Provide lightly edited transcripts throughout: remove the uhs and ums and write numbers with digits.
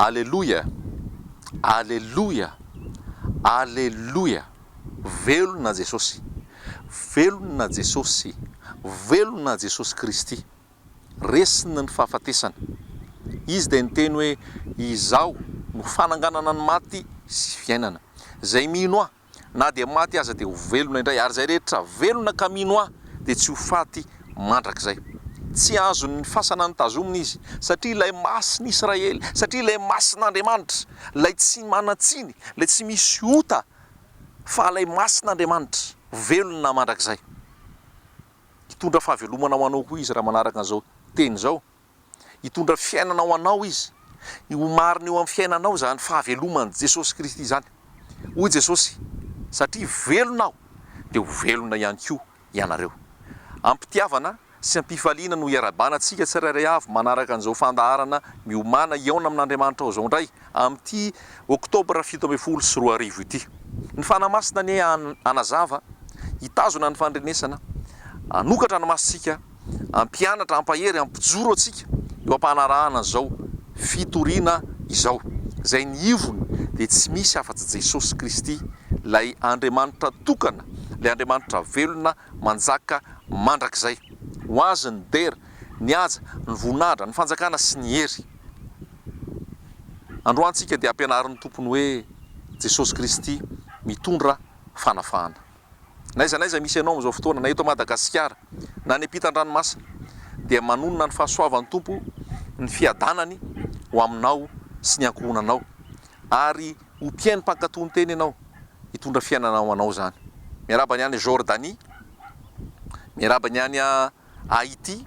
Aleluia, aleluia, aleluia. Velona Jesosy, velona Jesosy, velona Jesosy Kristy. Resina ny fahafatesana. Izy dia niteny hoe izaho no fananganana ny maty sy fiainana. Zay mino aho na dia maty aza dia ho velona indray, ary zay rehetra velona ka mino aho dia tsy ho faty mandrakizay. Tsy azo ny fasana ny tazomina izy, satria ilay masina Israely, satria ilay masin'Andriamanitra, ilay tsy manatsiny, ilay tsy misy ota, fa ilay masin'Andriamanitra velona mandrakizay. Hitondra fahavelomana ho anao koa izy raha manaraka an'izao teny izao. Hitondra fiainana ho anao izy. Io marina eo amin'ny fiainanao zany fahaveloman'i Jesosy Kristy zany. Hoy Jesosy, satria velona aho dia ho velona ihany koa ianareo. Ampitiavana sy ampifaliana no iarabanantsika tsirairay avy manaraka an'izao fandaharana miomana iaona amin'Andriamanitra ao izao indray amin'ity oktobra 17 ity. Ny fanamasina ny anazava, hitazona ny fandrenesana, anokatra ny masitsika, ampianatra, ampahery, ampijoro atsika eo ampanarahana izao fitoriana izao. Izay ny ivony dia tsy misy afa-tsy Jesosy Kristy, ilay Andriamanitra tokana, ilay Andriamanitra velona manjaka mandrakizay. Ho azy ny dera, ny haja, ny voninahitra, ny fanjakana sy ny hery. Androantsika dia ampianarin'ny tompony hoe Jesosy Kristy mitondra fanafahana. Naiza misy ianao amin'izao fotoana, na eto Madagasikara, na ny ampitan-dranomasina, dia manonona ny fahasoavan'ny tompo, ny fiadanany ho aminao sy ny ankohonanao, ary ho mpiaino-pankatony teny ianao, hitondra fiainana ho anao zany. Miaraba ny any Jordanie, miaraba ny any Haïti,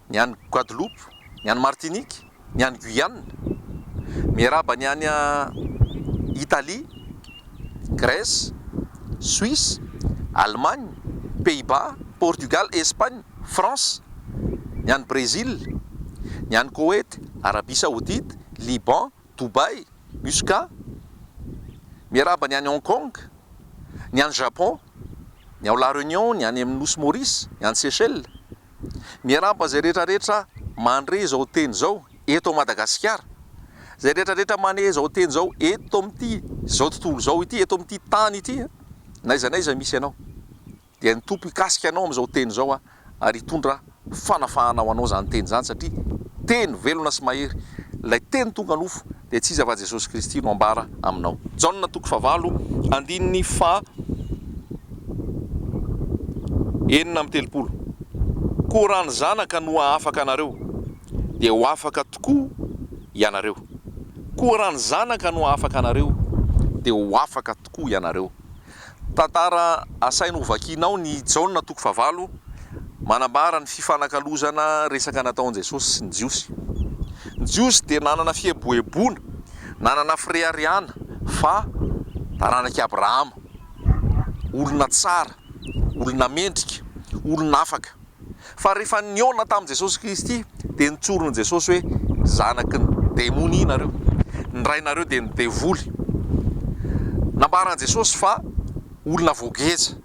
ny any Guadeloupe, ny any Martinique, ny any Guyane, miaraba ny any Italie, Grèce, Suisse, Allemagne, Pays-Bas, Portugal, Espagne, France, ny any Brésil, ny any Koweït, Arabie Saoudite, Liban, Dubaï, Muscat, miaraba ny any Hong Kong, ny any Japon, ny ao La Réunion, ny any amin'ny Nosy Maurice, ny any Seychelles, miaraba zay rehetrarehetra mandre izao teny izao eto Madagasikara, zay rehetrarehetra mane izao teny izao eto amin'ity izao tontolo izao ity, eto amin'ity tany ity, naiza misy ianao, dia ny tompo hikasika anao amin'izao teny izao ary hitondra fanafahana ho anao zany teny zany, satria teny velona sy mahery, ilay teny tonga nofo dia tsy iza afa Jesosy Kristy no ambara aminao. Jaona 4:9-30. Koa raha ny zanaka no afaka anareo dia ho afaka tokoa ianareo. Koa raha ny zanaka no afaka anareo dia ho afaka tokoa ianareo. Tantara asaina ho vakianao ny Jaona 5 manambara ny fifanakalozana resaka nataon'i Jesosy sy ny jiosy. Ny jiosy dia nanana fieboebona, nanana firehariana fa taranak'i Abrahama, olona tsara, olona mendrika, olona afaka. Fa rehefa niona tamin'i Jesosy Kristy dia nitsoron'i Jesosy hoe zanaky ny demony nareo, ny rainareo dia ny devoly. Nambaran'i Jesosy fa olona voageza,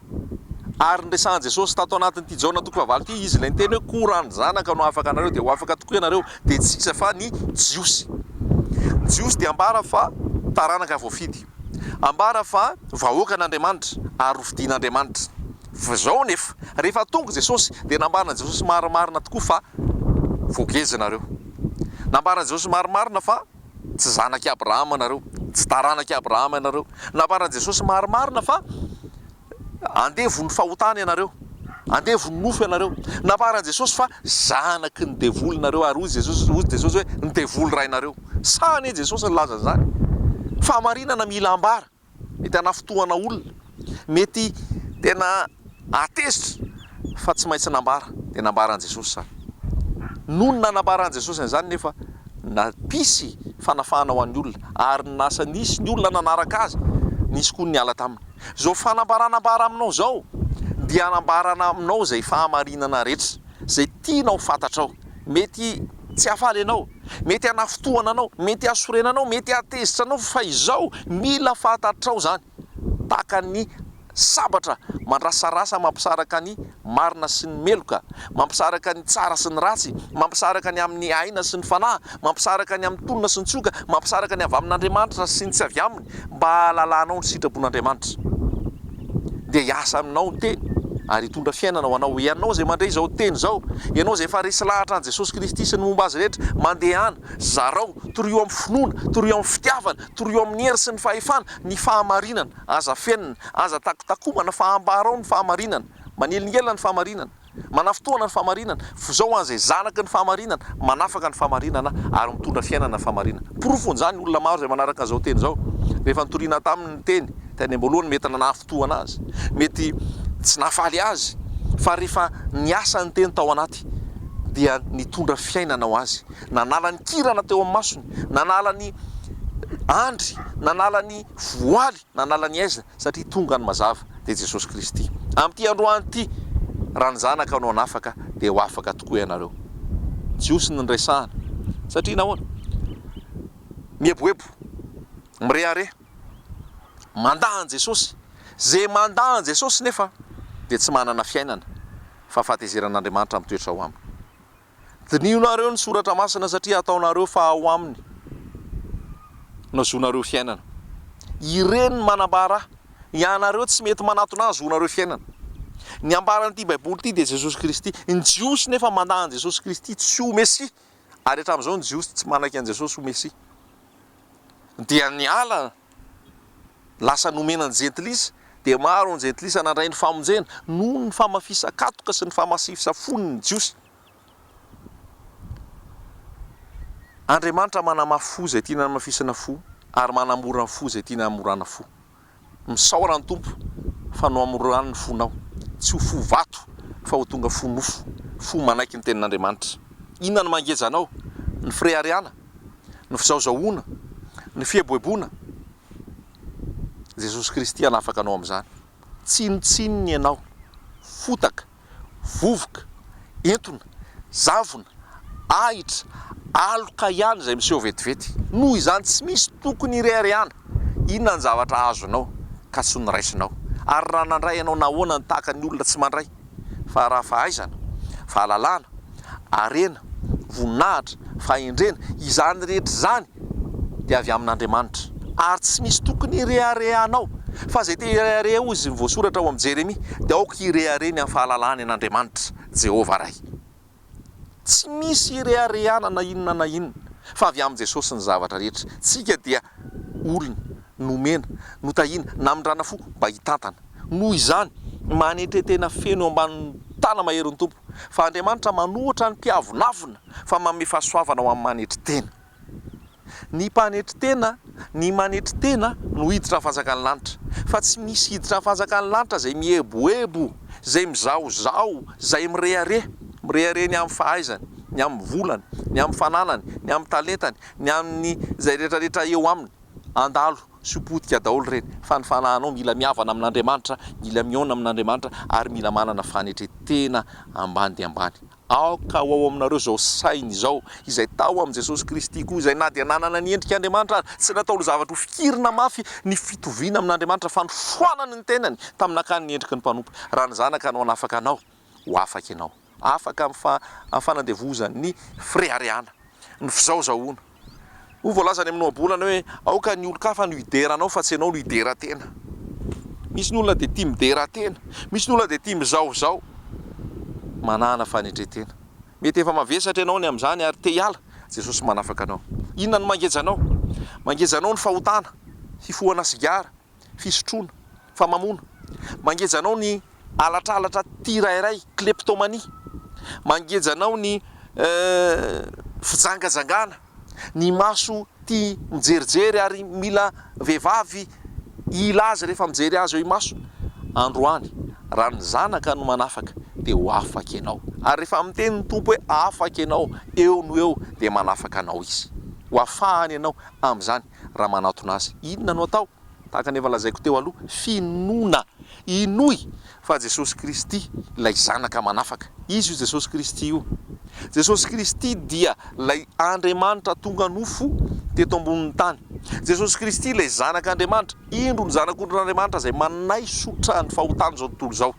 ary nresahan'i Jesosy tato anatin'ity Jaona 5 ity izy ilay niteny hoe koa raha ny zanaka no afaka anareo dia ho afaka tokoa ianareo, dia tsy iza fa ny jiosy. Ny jiosy dia ambara fa taranaka voafidy, ambara fa vahoaka an'Andriamanitra ary ho fidian'Andriamanitra. Fa zao nefa rehefa tonga Jesosy dia nambarana Jesosy marimarina tokoa fa voageza nareo. Nambarana Jesosy marimarina fa tsy zanak'i Abrahama nareo, tsy taranak'i Abrahama ianareo. Nambarana Jesosy marimarina fa andevo ny fahotana ianareo, andevo ny nofo ianareo. Nambarana Jesosy fa zanaky ny devoly nareo, ary hoy Jesosy hoe ny devoly rainareo. Sa ne Jesosy ny laza zany? Fahamarinana mila ambara, mety hanafotoana olona, mety tena atezitra, fa tsy maintsy nambara, dia nambaran'i Jesosy zany. Nono nanambaran'i Jesosy an'izany nefa nampisy fanafahana ho an'ny olona, ary nasa nisy ny olona nanaraka azy, nisy koa ny ala taminy. Zao fanambaranambara aminao zao dia anambarana aminao zay fahamarinana rehetra zay tianao fantatrao. Mety tsy hafaly ianao, mety hanafotoana anao, mety hasorenanao, mety hatezitra anao, fa izao mila fantatrao zany, tahaka ny sabatra mandrasarasa mampisaraka ny marina sy ny meloka, mampisaraka ny tsara sy ny ratsy, mampisaraka ny amin'ny aina sy ny fanahy, mampisaraka ny amin'ny tonona sy ny tsoka, mampisaraka ny avy amin'Andriamanitra sy ny tsy avy aminy, mba halalanao ny sitrapon'Andriamanitra. Dia hiasa aminao ny teny ary hitondra fiainana ho anao. Ianao izay mandray izao teny izao, ianao izay efa resy lahatra an' Jesosy Kristy sy ny momba azy rehetra, mandehana, zarao, toroio amin'ny finoana, toroio amin'ny fitiavana, toroio amin'ny hery sy ny fahefana, ny fahamarinana, aza fenina, aza takotakomana, fahambarao ny fahamarinana, manelingelina ny fahamarinana, manafotoana ny fahamarinana, zao an'izay zanaky ny fahamarinana, manafaka ny fahamarinana ary mitondra fiainana ny fahamarinana. Porofon'izany olona maro izay manaraka an'izao teny izao, rehefa nitoriana tamin'ny teny tany am-boalohany mety nanafotoana azy, mety tsy nafaly azy, fa rehefa niasa ny teny tao anaty dia nitondra fiainana ho azy, nanala ny kirana teo amin'ny masony, nanala ny andry, nanala ny voaly, nanala ny aizina, satria tonga ny mazava dia Jesosy Kristy. Amin'ity androany ity, raha ny zanaka anao anafaka dia ho afaka tokoa ianareo. Jiosy ny resahana, satria nahoana? Mieboebo, mirehare, mandahan Jesosy, zay mandahan Jesosy nefa dia tsy manana fiainana, fa fahatezeran'Andriamanitra amin'ny toetra ho aminy. Dinionareo ny soratra masina satria ataonareo fa ao aminy no zonareo fiainana. Ireny manambara ianareo tsy mety manatona azy zonareo fiainana. Ny ambaran'ity baiboly ity dia Jesosy Kristy. Ny jiosy nefa mandahan Jesosy Kristy tsy ho Mesia, ary hatramin'izao ny jiosy tsy manaky an Jesosy ho Mesia. Dia ny ala lasa nomenany jentilisa, dia maro ny jentilisa nandray ny famonjena noho ny famafisakatoka sy ny famasifisafony ny jiosy. Andriamanitra manamafy fo izay tiana mafisana fo, ary manamora ny fo izay tiana amorana fo. Misaora ny tompo fa no amorana ny fonao, tsy ho fo vato fa ho tonga fo nofo, fo manaiky ny tenin'Andriamanitra. Inona ny mangeja anao? Ny firehariana, ny fizaozaoana, ny fieboeboana. Jesosy Kristy anafaka anao amin'izany. Tsinotsinony ianao, fotaka, vovoka, entona, zavona, ahitra, aloka ihany izay miseho vetivety. Noho izany tsy misy tokony irehariana. Inona ny zavatra azonao ka tsy niraisinao? Ary raha nandray ianao nahoana ny tahaka ny olona tsy mandray? Fa raha fahaizana, fahalalana, arena, voninahitra, fahendrena, izany rehetra izany dia avy amin'Andriamanitra. Ary tsy misy tokony ireharehanao, fa zay te irehareha izy voasoratra ao amin'ny Jeremia, dia aoka irehareny amin'ny fahalalany an'Andriamanitra Jehovah Ray. Tsy misy irehariana na inona, fa avy amin'ny Jesosy ny zavatra rehetra. Tsika dia olona nomena, notahiana, namindrana fo mba hitantana. Noho izany manetretena feno ambanin'ny tana mahery ny tompo, fa Andriamanitra manohatra ny mpiavonavona fa manome fahasoavana ho amin'ny manetritena. Ny mpanetritena, ny manetritena no hiditra ny fanjakany lanitra, fa tsy misy hiditra ny fanjakany lanitra zay mieboebo, zay mizaozao, zay mirehare ny amin'ny fahaizany, ny amin'ny volany, ny amin'ny fananany, ny amin'ny talentany, ny amin'ny zay rehetrarehetra eo aminy. Andalo sy potika daholo reny, fa ny fanahinao mila mihavana amin'Andriamanitra, mila mihaona amin'Andriamanitra, ary mila manana fanetretena ambany dia ambany. Aoka ho ao aminareo zao sainy izao izay tao amin'ny Jesosy Kristy koa, izay na dia nanana ny endrik'Andriamanitra ary tsy natao ny zavatra ho fikirina mafy ny fitoviana amin'Andriamanitra, fa nifoanany ny tenany tamin'akany ny endriky ny mpanompo. Raha ny zanaka anao anafaka anao, ho afaka ianao, afaka amin'ny fanandevozany ny firehariana, ny fizaozaoana. Ho voalazany amin'ny ohabolana hoe aoka ny olo-kafa no hideranao fa tsy ianao no hideran-tena. Misy ny olona dia tia mideran-tena, misy ny olona dia tia mizaozao. Manana fanetretena. Mety efa mavesatra ianao ny amin'izany ary te hiala, Jesosy manafaka anao. Inona ny mangejanao? Mangejanao ny fahotana, fifohana sigara, fisotroana, famamona. Mangejanao ny alatralatra tirairay, kleptomania. Mangejanao ny fijangajangana, ny maso tia mijerijery ary mila vehivavy ila azy rehefa mijery azy eo imaso. Androany, raha ny zanaka no manafaka dia ho afaka ianao. Ary rehefa miteny ny tompo hoe afaka ianao, eo no eo dia manafaka anao izy. Ho afahany ianao amin'izany raha manatona azy. Inona no atao? Tahaka ny efa lazaiko teo aloha, finoana. Inoy fa Jesosy Kristy ilay zanaka manafaka. Izy io Jesosy Kristy io. Jesosy Kristy dia ilay Andriamanitra tonga nofo teto ambonin'ny tany. Jesosy Kristy ilay zanak'Andriamanitra, indro ny zanak'Andriamanitra izay manaisotra ny fahotana zao tontolo zao.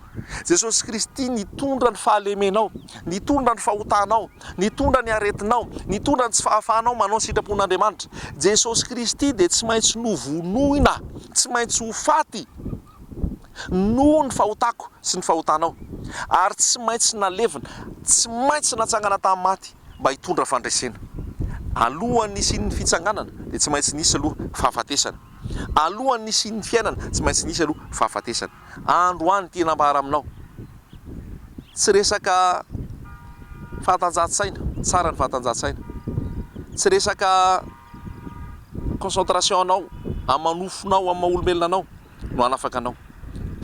Jesosy Kristy nitondra ny fahalemenao, nitondra ny fahotanao, nitondra ny aretinao, nitondra ny tsy fahafahanao manao sitrapon'Andriamanitra. Jesosy Kristy dia tsy maintsy novonoina, tsy maintsy ho faty noho ny fahotako sy ny fahotanao, ary tsy maintsy nalevina, tsy maintsy natsangana tamin'ny maty mba hitondra fandraisena. Alohan'ny nisian'ny fitsanganana dia tsy maintsy nisy aloha fahafatesana, alohan'ny nisian'ny fiainana tsy maintsy nisy aloha fahafatesana. Androany tena ambara aminao, tsy resaka fahatanjahan-tsaina, tsara ny fahatanjahan-tsaina, tsy resaka concentration anao amanofonao amin'ny maha-olombelona anao no hanafaka anao,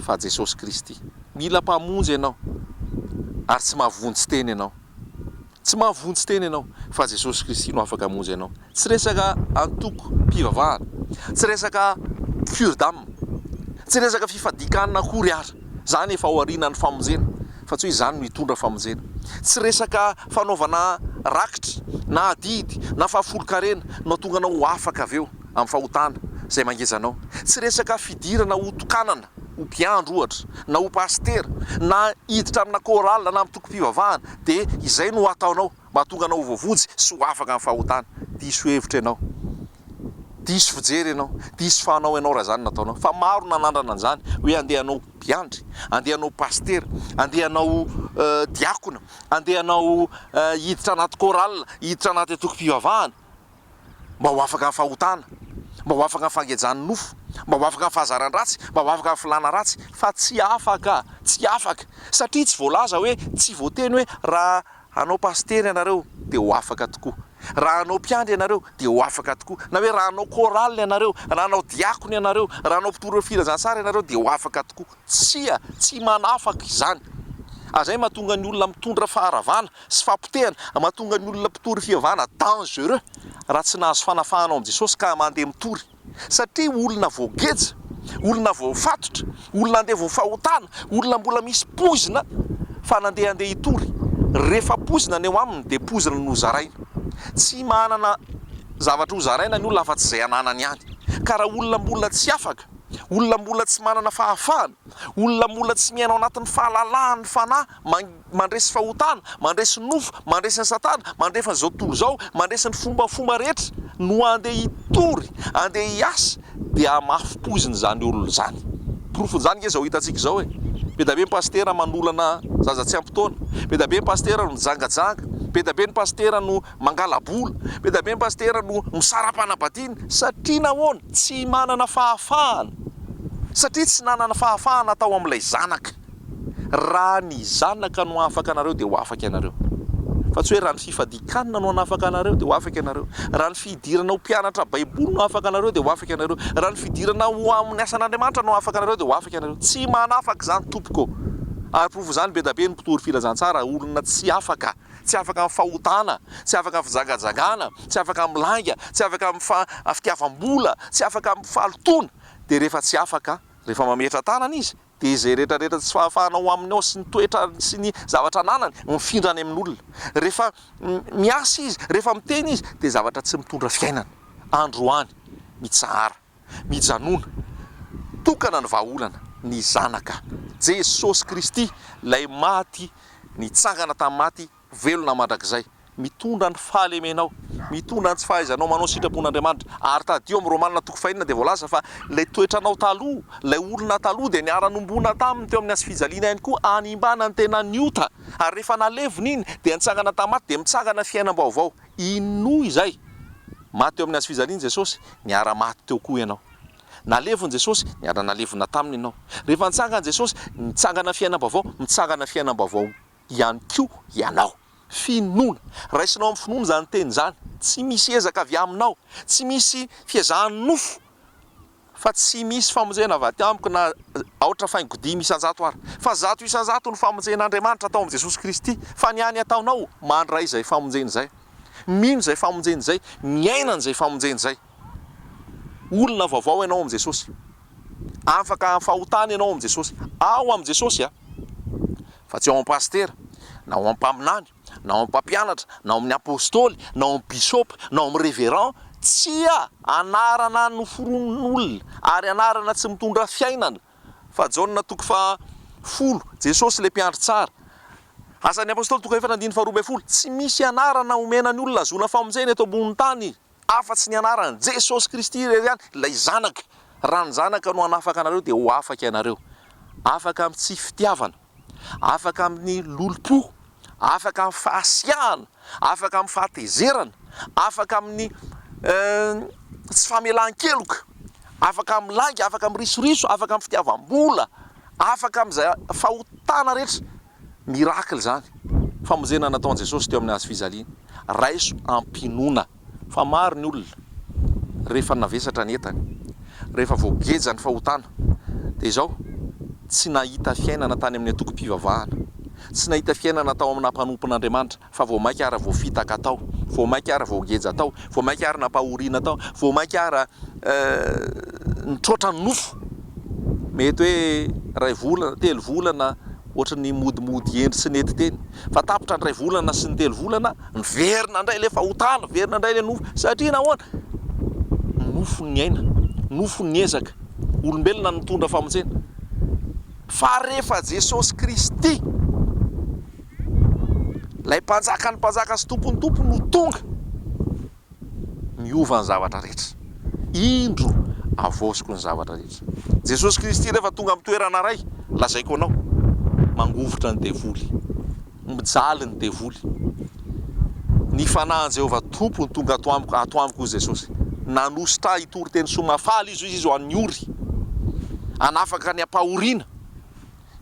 fa Jesosy Kristy. Mila mpamonjy ianao ary tsy mahavontsy teny ianao, tsy mahavontsy teny ianao, fa Jesosy Kristy no afaka hamonjy ianao. Tsy resaka antoko mpivavahana, tsy resaka cure d'âme, tsy resaka fifadikanana akory ara, zany efa ao aorianan'ny famonjena, fa tsy hoe zany no hitondra famonjena. Tsy resaka fanaovana rakitra na adidy na fahafolo-karena no tonga anao ho afaka avy eo amin'ny fahotana izay mangezanao. Tsy resaka fidirana ho tokanana, ho mpiandro ohatra, na ho pastera, na hiditra amina kôrala na amin'ny toko-pivavahana, dia izay no ataonao mba tonga anao ho voavojy sy ho afaka amin'ny fahotana. Diso hevitra ianao, diso fijery ianao, diso fahanao ianao raha zany nataonao. Fa maro nanandrana an'izany hoe andehanao mpiandry, andehanao pastera, andehanao diakona, andehanao hiditra anaty kôrala, hiditra anaty toko-pivavahana mba ho afaka amin'ny fahotana, mba ho afaka amin'ny fangejany nofo, mba ho afaka amin'ny fahazaran-dratsy, mba ho afaka amin'ny filana ratsy. Fa tsy afaka, tsy afaka, satria tsy voalaza hoe, tsy voateny hoe raha hanao pastera ianareo dia ho afaka tokoa, raha hanao mpiandry ianareo dia ho afaka tokoa, na hoe raha hanao kôrala ianareo, raha hanao diakona ianareo, raha hanao mpitondra filazantsara ianareo dia ho afaka tokoa. Tsy manafaka izany. Azay mahatonga ny olona mitondra faharavana sy fampitehana, mahatonga ny olona mpitory fivavahana dangereux raha tsy nahazo fanafahanao amin'i Jesosy ka mandeha mitory. Satria olona voageja, olona voafatotra, olona andeha voafahotana, olona mbola misy pozina fa nandeha hitory, rehefa pozina ny eo aminy dia pozina no zaraina. Tsy manana zavatra ho zaraina ny olona fa tsy izay ananany ihany. Ka raha olona mbola tsy afaka, olona mbola tsy manana fahafahana, olona mbola tsy miaina ao anatin'ny fahalalahany fanahy mandresy fahotana, mandresy nofo, mandresy ny satana, mandrefa izao tontolo izao, mandresy ny fombafomba rehetra no andeha hitory, andeha hiasa, dia hamafy-poziny izany olona izany. Porofon'izany nge izao hitantsika izao hoe be da be ny pastera manolana zaza tsy ampy-taona, be da be ny pastera no mijangajanga, be da be ny pastera no mangala-bola, be da be ny pastera no misara-panambadiana. Satria nahoana? Tsy manana fahafahana, satria tsy nanana fahafahana atao amin'ilay zanaka. Raha ny zanaka no afaka anareo dia ho afaka ianareo, fa tsy hoe raha ny fifadikanana no hanafaka anareo dia ho afaka ianareo, raha ny fidirana ho mpianatra baiboly no afaka anareo dia ho afaka ianareo, raha ny fidirana ho amin'ny asan'Andriamanitra no afaka anareo dia ho afaka ianareo. Tsy manafaka izany tompoko. Ary provy izany be da be ny mpitory filazantsara, olona tsy afaka amin'ny fahotana, tsy afaka amin'ny fizangajangana, tsy afaka amin'ny langa, tsy afaka amin'ny fitiavam-bola, tsy afaka amin'ny fahalotona. Dia rehefa tsy afaka, rehefa mametra tanana izy, dia izay rehetrarehetra tsy fahafahanao aminy ao sy ny toetra sy ny zavatra ananany mifindrany amin'olona. Rehefa miasa izy, rehefa miteny izy, dia zavatra tsy mitondra fiainana. Androany mitsara, mijanona, tokana ny vahaolana, ny zanaka Jesosy Kristy, lay maty, nitsangana tamin'ny maty, velona mandrakizay, mitondra ny fahalemenao, mitondra ny tsy fahaizanao manao sitrapon'Andriamanitra. Ary tadio amin'ny Romanina 5 dia voalaza fa lay toetranao taloha, lay olona taloha dia niara-nombona taminy teo amin'ny hazofijaliana ihany koa, animbana ny tena niota. Ary rehefa nalevona iny dia nitsangana tamin'ny maty, dia mitsangana fiainam-baovao. Ino izay? Maty teo amin'ny hazofijaliana Jesosy, niara-maty teo koa ianao. Nalevon Jesosy, niara-nalevona taminy ianao. Rehefa nitsangana Jesosy, nitsangana fiainam-baovao, mitsangana fiainam-baovao ihany koa ianao. Finoana, raisinao amin'ny finoana izany teny izany, tsy misy ezaka avy aminao, tsy misy fiezahany nofo, fa tsy misy famonjena avy aty amiko na aotra faingo-dimy isan-jato ary, fa 100 isan-jato ny famonjen'Andriamanitra atao amin'i Jesosy Kristy. Fa ny any ataonao mandray izay famonjena izay, mino izay famonjena izay, miaina an'izay famonjena izay. Olona vaovao ianao amin'i Jesosy, afaka fahotana ianao amin'i Jesosy, ao amin'i Jesosy fa tsy ao amin'ny pastera, na ao amin'ny mpaminany, na ao amin'ny mpampianatra, na ao amin'ny apôstôly, na ao amin'ny bisôpy, na ao amin'ny révérend. tsy anarana noforon'olona ary anarana tsy mitondra fiainana fa Jaona toko fa 10 Jesosy le mpiandry tsara. Asan'ny apôstôly toko efatra andiny faharoa ambin'ny folo. Tsy misy anarana omena ny olona azona famonjena eto ambony tany afa-tsy ny anarana Jesosy Kristy irery ihany, ilay zanaka. Raha ny zanaka no hanafaka anareo dia ho afaka ianareo. Afaka amin'ny tsy fitiavana, afaka amin'ny lolo-po, afaka amin'ny fahasiahana, afaka amin'ny fahatezerana, afaka amin'ny tsy famelan-keloka, afaka amin'ny langy, afaka amin'ny risoriso, afaka amin'ny fitiavam-bola, afaka amin'izay fahotana rehetra. Miracle zany. Famonjena nataon'i Jesosy teo amin'ny hazo fijaliana. Raiso ampinoana. Fa maro ny olona rehefa navesatra ny entany, rehefa voageja ny fahotana, dia izao tsy nahita fiainana tany amin'ny antoko-pivavahana, tsy nahita fiainana tao amina mpanompon'Andriamanitra, fa vao mainka ara vao fitaka tao, vao mainka ara vao geja tao, vao mainka ara napahoriana tao, vao mainka ara nitrotra ny nofo. Mety hoe 2 volana, 3 volana, ohatra ny modimody endry sy nety teny. Fa tapitra ny 2 volana sy ny 3 volana, verina indray le fahotana, verina indray le nofo. Satria nahoana? Nofo ny aina, nofo ny ezaka, olombelona nitondra famonjena. Fa rehefa Jesosy Kristy, lay mpanjaka ny mpanjaka sy tompony tompony no tonga, miova ny zavatra rehetra. Indro avosiko ny zavatra rehetra. Jesosy Kristy rehefa tonga amin'ny toerana ray, lazaiko anao, mangovotra ny devoly, mijaly ny devoly. Ny fanahin'i Jehovah tompony tonga ato amiko hoy Jesosy. Nanositra hitory teny somafaly izy ho an'ny ory, anafaka ny ampahoriana,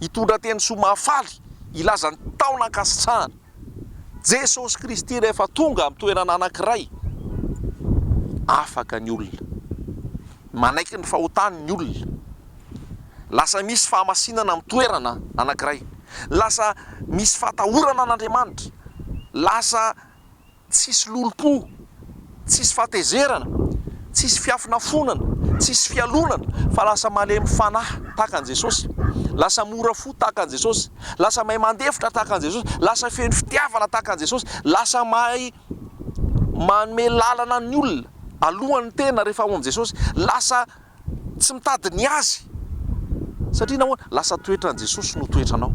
hitondra teny somafaly, ilaza ny taona-kasitrahana. Jesosy Kristy rehefa tonga amin'ny toerana anankiray, afaka ny olona, manaiky ny fahotany ny olona. Lasa misy fahamasinana amin'ny toerana anankiray, lasa misy fahatahorana an'Andriamanitra, lasa tsisy lolo-po, tsisy fahatezerana, tsisy fiafinafonana, tsisy fialonana, fa lasa malemy fanahy tahaka an'i Jesosy, lasa mora fo tahaka an'i Jesosy, lasa mahay mandefitra tahaka an'i Jesosy, lasa feno fitiavana tahaka an'i Jesosy, lasa mahay manome lalana ny olona alohan'ny tena rehefa ao amin'i Jesosy, lasa tsy mitady ny azy. Satria nahoana? Lasa toetran'i Jesosy no toetranao.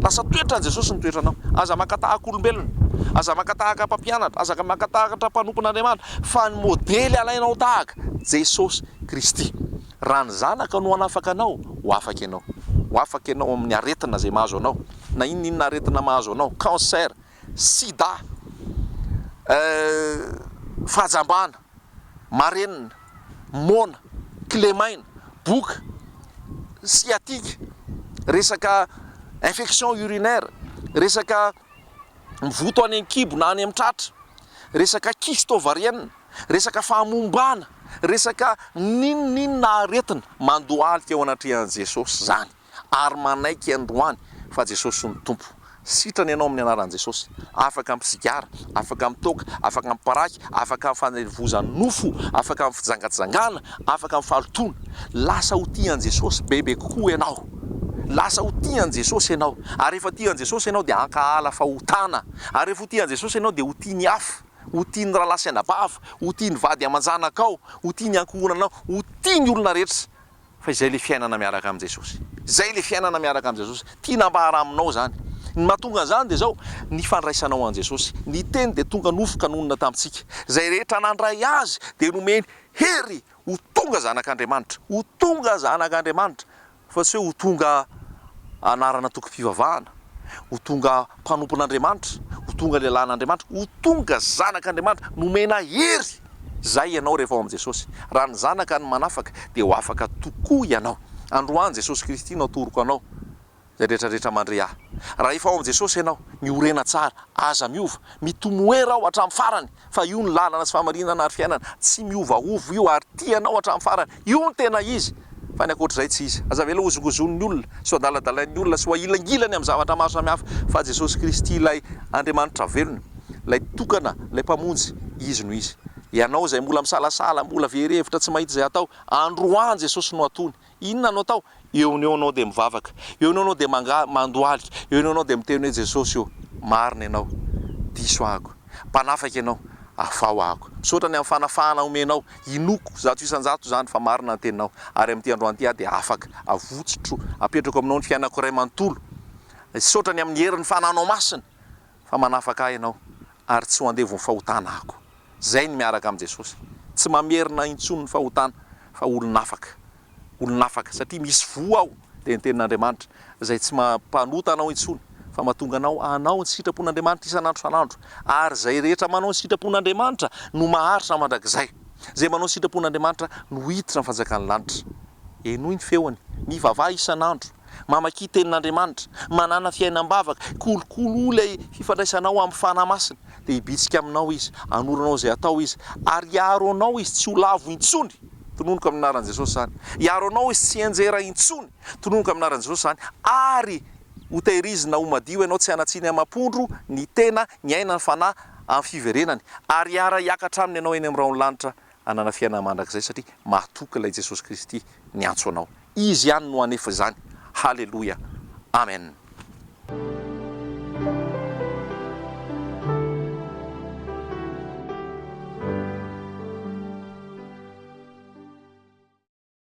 Lasa toetran'i Jesosy no toetranao. Aza makatahaka olombelona, aza makatahaka mpampianatra, aza makatahaka mpanompon'Andriamanitra, fa ny modely alainao tahaka Jesosy Kristy. Raha ny zanaka no hanafaka anao, ho afaka ianao. Ho afaka ianao amin'ny aretina izay mahazo anao. Na inona aretina mahazo anao, cancer, sida, fahajambana, marenina, mona, clémaine, boka, sciatique, resaka infection urinaire, resaka mivoto any an-kibo na any amin'ny tratra, resaka kyste ovarienne, resaka fahamombana, resaka ninona aretina, mandohalika eo anatrehan'i Jesosy zany, ary manaiky androany fa Jesosy ny tompo. Sitrany ianao amin'ny anaran'i Jesosy, afaka amin'ny sigara, afaka amin'ny toaka, afaka amin'ny paraky, afaka amin'ny fanevozan'ny nofo, afaka amin'ny fijangatsangana, afaka amin'ny fahalotona. Lasa ho tian'i Jesosy bebe kokoa ianao. Lasa ho tian'i Jesosy ianao. Ary rehefa tian'i Jesosy ianao dia hankahala fahotana. Ary rehefa ho tian'i Jesosy ianao dia ho tiany hafa, ho tiany rahalasy anabava, ho tiany vady aman-janakao, ho tiany ankohonanao, ho tiany olona rehetra. Fa izay le fiainana miaraka amin'i Jesosy. Izay le fiainana miaraka amin'i Jesosy. Tiana ambara aminao zany. Ny mahatonga zany dia zao, ny fandraisanao an' Jesosy. Ny teny dia tonga nofoka nonona tamintsika. Zay rehetra nandray azy dia nomeny hery ho tonga zanak'Andriamanitra, ho tonga zanak'Andriamanitra, fa tsy hoe ho tonga anarana toko-pivavahana, ho tonga mpanompon'Andriamanitra, ho tonga lehilahin'Andriamanitra, ho tonga zanak'Andriamanitra, nomena hery. Zay ianao rehefa ao amin'i Jesosy. Raha ny zanaka ny manafaka dia ho afaka tokoa ianao. Androany Jesosy Kristy no atoroko anao zay rehetrarehetra mandre ahy. Raha efa ao amin'i Jesosy ianao, miorena tsara, aza miova, mitomoera ao hatramin'ny farany, fa io ny lalana sy fahamarinana ary fiainana, tsy miovaova io ary tianao hatramin'ny farany. Io ny tena izy. Fa ny ankoatr'izay tsy izy. Aza vela hozongozon'ny olona, sy adaladalain'ny olona, sy ilangilany amin'ny zavatra maro samihafa, fa Jesosy Kristy ilay Andriamanitra velona, ilay tokana, ilay mpamonjy, izy no izy. Ianao izay mbola misalasala, mbola verevitra tsy mahita izay atao, androany Jesosy no atony. Inona no atao? Eo anao dia mivavaka, eo anao dia mandohalika, eo anao dia miteny hoe Jesosy io, marina ianao, diso ahako, mpanafaka ianao, afao ahako. Misaotra ny amin'ny fanafahana omenao, inoko zato isan-jato zany fa marina ny teninao, ary amin'ity androany ity dia afaka avotsotro apetrako aminao ny fiainako iray manontolo. Misaotra ny amin'ny herin'ny fananao masina fa manafaka ahy ianao ary tsy ho andevo ny fahotana ahako. Zay ny miaraka amin'i Jesosy, tsy mamerina intsony ny fahotana fa olon'afaka satria misy voa aho dia ny tenin'Andriamanitra izay tsy mampanota anao intsony fa mahatonga anao ny sitrapon'Andriamanitra isan'andro san'andro, ary zay rehetra manao ny sitrapon'Andriamanitra no maharitra mandrakizay, zay manao ny sitrapon'Andriamanitra no hiditra ny fanjakan'ny lanitra. Enoy ny feony, mivavaha isan'andro, mamaky tenin'Andriamanitra, manana fiainam-bavaka, kolokolo ilay fifandraisanao amin'ny fanahy masina, dia hibitsika aminao izy, anoranao izay atao izy, ary hiaro anao izy tsy ho lavo intsony, tononoko amin'ny anaran'i Jesosy izany. Hiaro anao izy tsy henjera intsony, tononoko amin'ny anaran'i Jesosy izany, ary ho tehirizina ho madio ianao tsy hanatsiny amam-pondro ny tena, ny aina, ny fanahy amin'ny fiverenany, ary hiara-hiakatra aminy ianao eny amin'ny raon'ny lanitra hanana fiainana mandrakizay satria mahatoky ilay Jesosy Kristy ny antso anao. Izy ihany no hanefa izany. Halleluja. Amen.